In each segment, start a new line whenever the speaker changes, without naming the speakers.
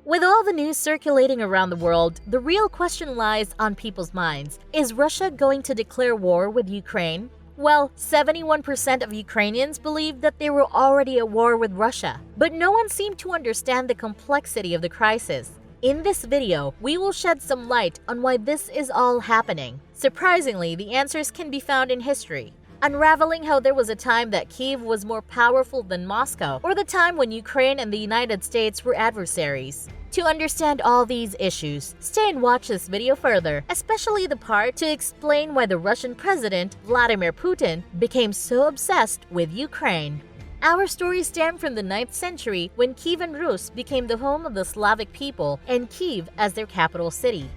With all the news circulating around the world, the real question lies on people's minds. Is Russia going to declare war with Ukraine? Well, 71% of Ukrainians believe that they were already at war with Russia, but no one seemed to understand the complexity of the crisis. In this video, we will shed some light on why this is all happening. Surprisingly, the answers can be found in history. Unraveling how there was a time that Kyiv was more powerful than Moscow, or the time when Ukraine and the United States were adversaries. To understand all these issues, stay and watch this video further, especially the part to explain why the Russian president, Vladimir Putin, became so obsessed with Ukraine. Our stories stem from the 9th century when Kievan Rus became the home of the Slavic people and Kyiv as their capital city.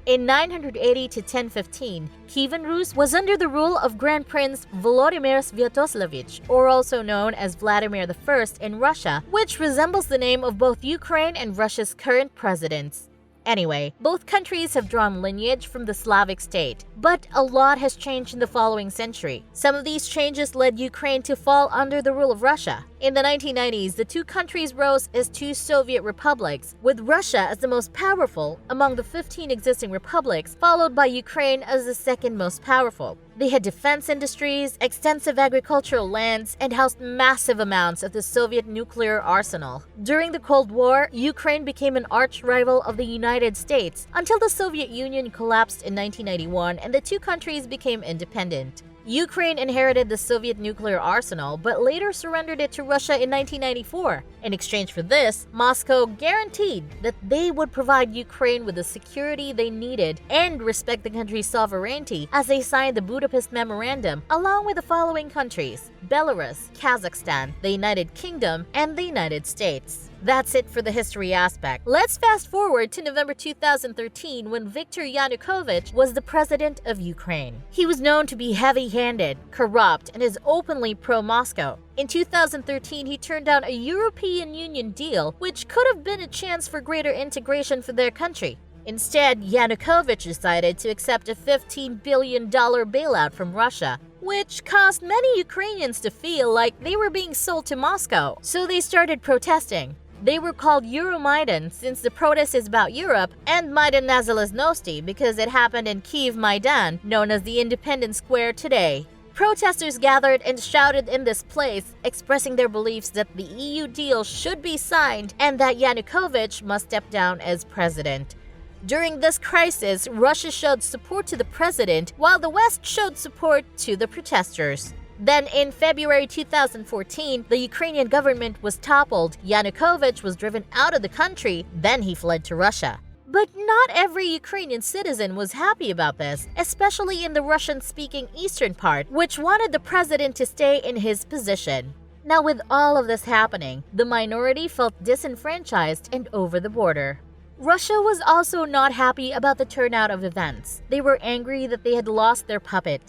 In 980 to 1015, Kievan Rus was under the rule of Grand Prince Volodymyr Sviatoslavich, or also known as Vladimir I in Russia, which resembles the name of both Ukraine and Russia's current presidents. Anyway, both countries have drawn lineage from the Slavic state, but a lot has changed in the following century. Some of these changes led Ukraine to fall under the rule of Russia. In the 1990s, the two countries rose as two Soviet republics, with Russia as the most powerful among the 15 existing republics, followed by Ukraine as the second most powerful. They had defense industries, extensive agricultural lands, and housed massive amounts of the Soviet nuclear arsenal. During the Cold War, Ukraine became an arch-rival of the United States until the Soviet Union collapsed in 1991 and the two countries became independent. Ukraine inherited the Soviet nuclear arsenal, but later surrendered it to Russia in 1994. In exchange for this, Moscow guaranteed that they would provide Ukraine with the security they needed and respect the country's sovereignty as they signed the Budapest Memorandum, along with the following countries: Belarus, Kazakhstan, the United Kingdom, and the United States. That's it for the history aspect. Let's fast forward to November 2013 when Viktor Yanukovych was the president of Ukraine. He was known to be heavy-handed, corrupt, and is openly pro-Moscow. In 2013, he turned down a European Union deal, which could have been a chance for greater integration for their country. Instead, Yanukovych decided to accept a $15 billion bailout from Russia, which caused many Ukrainians to feel like they were being sold to Moscow, so they started protesting. They were called Euromaidan since the protest is about Europe, and Maidan Nazalezhnosti because it happened in Kyiv Maidan, known as the Independence Square today. Protesters gathered and shouted in this place, expressing their beliefs that the EU deal should be signed and that Yanukovych must step down as president. During this crisis, Russia showed support to the president, while the West showed support to the protesters. Then in February 2014, the Ukrainian government was toppled, Yanukovych was driven out of the country, then he fled to Russia. But not every Ukrainian citizen was happy about this, especially in the Russian-speaking eastern part, which wanted the president to stay in his position. Now with all of this happening, the minority felt disenfranchised and over the border. Russia was also not happy about the turnout of events. They were angry that they had lost their puppet.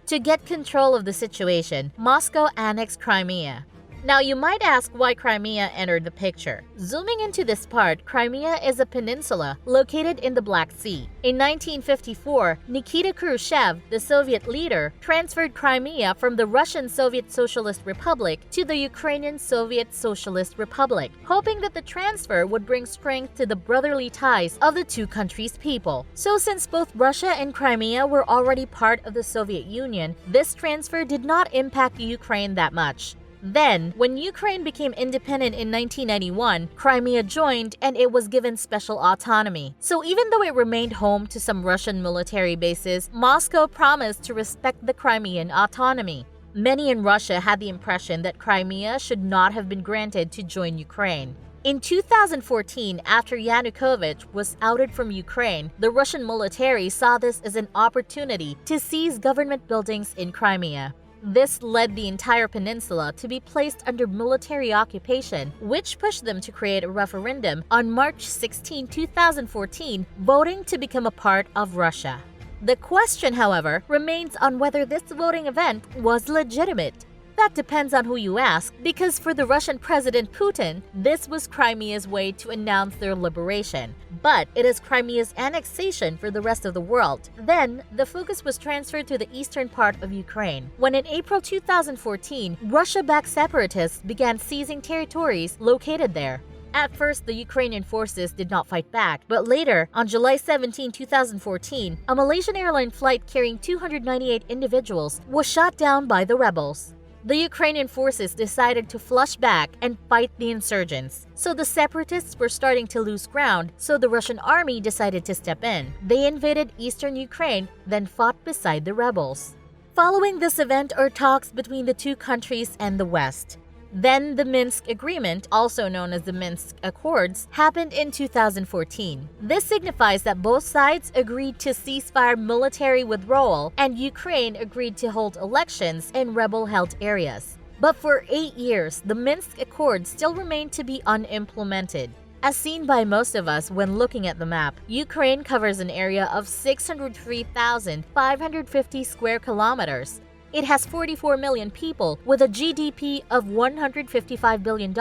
To get control of the situation, Moscow annexed Crimea. Now you might ask why Crimea entered the picture. Zooming into this part, Crimea is a peninsula located in the Black Sea. In 1954, Nikita Khrushchev, the Soviet leader, transferred Crimea from the Russian Soviet Socialist Republic to the Ukrainian Soviet Socialist Republic, hoping that the transfer would bring strength to the brotherly ties of the two countries' people. So since both Russia and Crimea were already part of the Soviet Union, this transfer did not impact Ukraine that much. Then, when Ukraine became independent in 1991, Crimea joined and it was given special autonomy. So even though it remained home to some Russian military bases, Moscow promised to respect the Crimean autonomy. Many in Russia had the impression that Crimea should not have been granted to join Ukraine. In 2014, after Yanukovych was outed from Ukraine, the Russian military saw this as an opportunity to seize government buildings in Crimea. This led the entire peninsula to be placed under military occupation, which pushed them to create a referendum on March 16, 2014, voting to become a part of Russia. The question, however, remains on whether this voting event was legitimate. That depends on who you ask, because for the Russian President Putin, this was Crimea's way to announce their liberation. But it is Crimea's annexation for the rest of the world. Then, the focus was transferred to the eastern part of Ukraine, when in April 2014, Russia-backed separatists began seizing territories located there. At first, the Ukrainian forces did not fight back, but later, on July 17, 2014, a Malaysian airline flight carrying 298 individuals was shot down by the rebels. The Ukrainian forces decided to flush back and fight the insurgents. So the separatists were starting to lose ground, so the Russian army decided to step in. They invaded eastern Ukraine, then fought beside the rebels. Following this event are talks between the two countries and the West. Then the Minsk Agreement, also known as the Minsk Accords, happened in 2014. This signifies that both sides agreed to ceasefire military withdrawal and Ukraine agreed to hold elections in rebel-held areas. But for 8 years, the Minsk Accords still remained to be unimplemented. As seen by most of us when looking at the map, Ukraine covers an area of 603,550 square kilometers. It has 44 million people with a GDP of $155 billion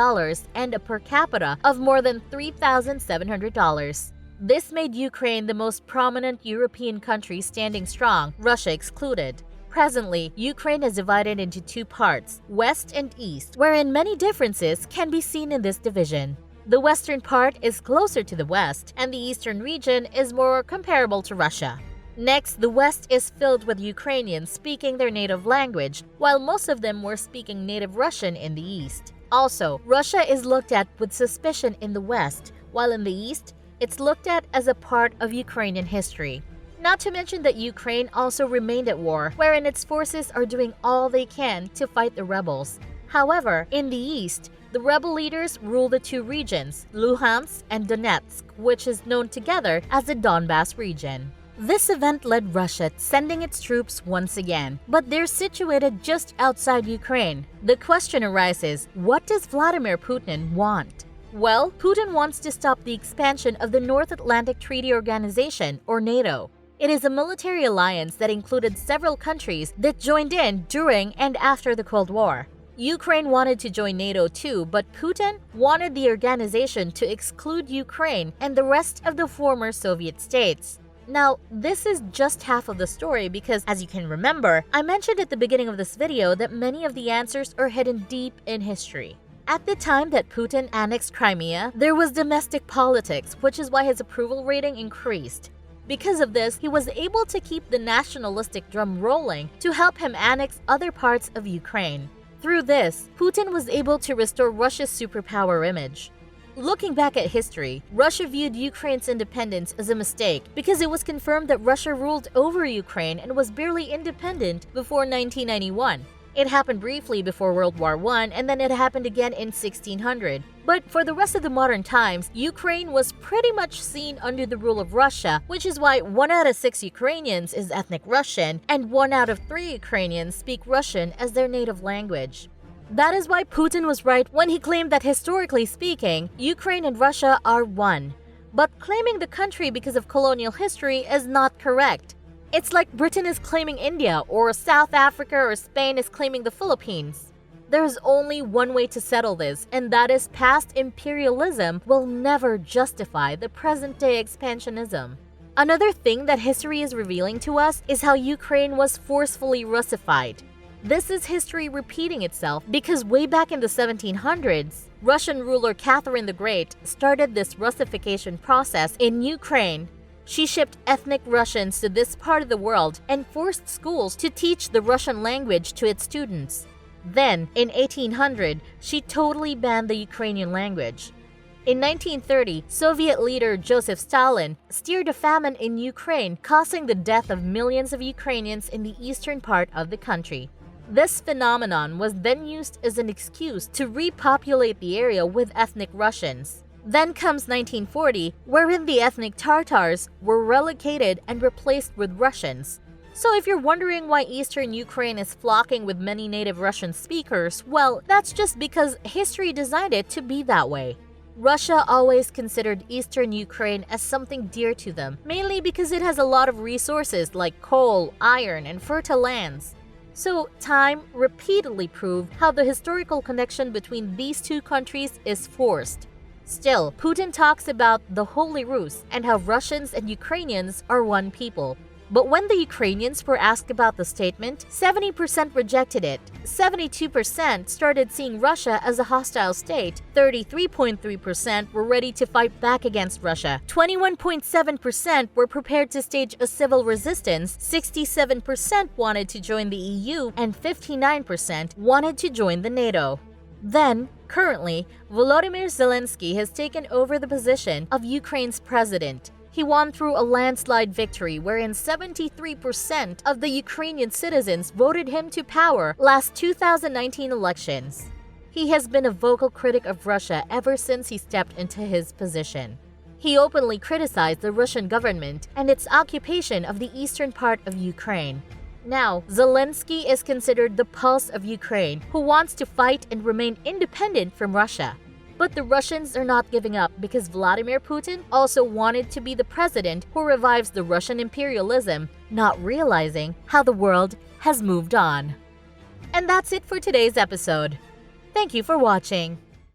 and a per capita of more than $3,700. This made Ukraine the most prominent European country standing strong, Russia excluded. Presently, Ukraine is divided into two parts, West and East, wherein many differences can be seen in this division. The western part is closer to the West, and the eastern region is more comparable to Russia. Next, the West is filled with Ukrainians speaking their native language, while most of them were speaking native Russian in the East. Also, Russia is looked at with suspicion in the West, while in the East, it's looked at as a part of Ukrainian history. Not to mention that Ukraine also remained at war, wherein its forces are doing all they can to fight the rebels. However, in the East, the rebel leaders rule the two regions, Luhansk and Donetsk, which is known together as the Donbas region. This event led Russia sending its troops once again, but they're situated just outside Ukraine. The question arises, what does Vladimir Putin want? Well, Putin wants to stop the expansion of the North Atlantic Treaty Organization, or NATO. It is a military alliance that included several countries that joined in during and after the Cold War. Ukraine wanted to join NATO too, but Putin wanted the organization to exclude Ukraine and the rest of the former Soviet states. Now, this is just half of the story because, as you can remember, I mentioned at the beginning of this video that many of the answers are hidden deep in history. At the time that Putin annexed Crimea, there was domestic politics, which is why his approval rating increased. Because of this, he was able to keep the nationalistic drum rolling to help him annex other parts of Ukraine. Through this, Putin was able to restore Russia's superpower image. Looking back at history, Russia viewed Ukraine's independence as a mistake because it was confirmed that Russia ruled over Ukraine and was barely independent before 1991. It happened briefly before World War I, and then it happened again in 1600. But for the rest of the modern times, Ukraine was pretty much seen under the rule of Russia, which is why 1 out of 6 Ukrainians is ethnic Russian, and 1 out of 3 Ukrainians speak Russian as their native language. That is why Putin was right when he claimed that historically speaking, Ukraine and Russia are one. But claiming the country because of colonial history is not correct. It's like Britain is claiming India, or South Africa or Spain is claiming the Philippines. There's only one way to settle this, and that is past imperialism will never justify the present-day expansionism. Another thing that history is revealing to us is how Ukraine was forcefully Russified. This is history repeating itself because way back in the 1700s, Russian ruler Catherine the Great started this Russification process in Ukraine. She shipped ethnic Russians to this part of the world and forced schools to teach the Russian language to its students. Then, in 1800, she totally banned the Ukrainian language. In 1930, Soviet leader Joseph Stalin steered a famine in Ukraine, causing the death of millions of Ukrainians in the eastern part of the country. This phenomenon was then used as an excuse to repopulate the area with ethnic Russians. Then comes 1940, wherein the ethnic Tatars were relocated and replaced with Russians. So if you're wondering why eastern Ukraine is flocking with many native Russian speakers, well, that's just because history designed it to be that way. Russia always considered eastern Ukraine as something dear to them, mainly because it has a lot of resources like coal, iron, and fertile lands. So, time repeatedly proved how the historical connection between these two countries is forced. Still, Putin talks about the Holy Rus and how Russians and Ukrainians are one people. But when the Ukrainians were asked about the statement, 70% rejected it, 72% started seeing Russia as a hostile state, 33.3% were ready to fight back against Russia, 21.7% were prepared to stage a civil resistance, 67% wanted to join the EU, and 59% wanted to join the NATO. Then, currently, Volodymyr Zelensky has taken over the position of Ukraine's president. He won through a landslide victory wherein 73% of the Ukrainian citizens voted him to power last 2019 elections. He has been a vocal critic of Russia ever since he stepped into his position. He openly criticized the Russian government and its occupation of the eastern part of Ukraine. Now, Zelensky is considered the pulse of Ukraine, who wants to fight and remain independent from Russia. But the Russians are not giving up because Vladimir Putin also wanted to be the president who revives the Russian imperialism, not realizing how the world has moved on. And that's it for today's episode. Thank you for watching.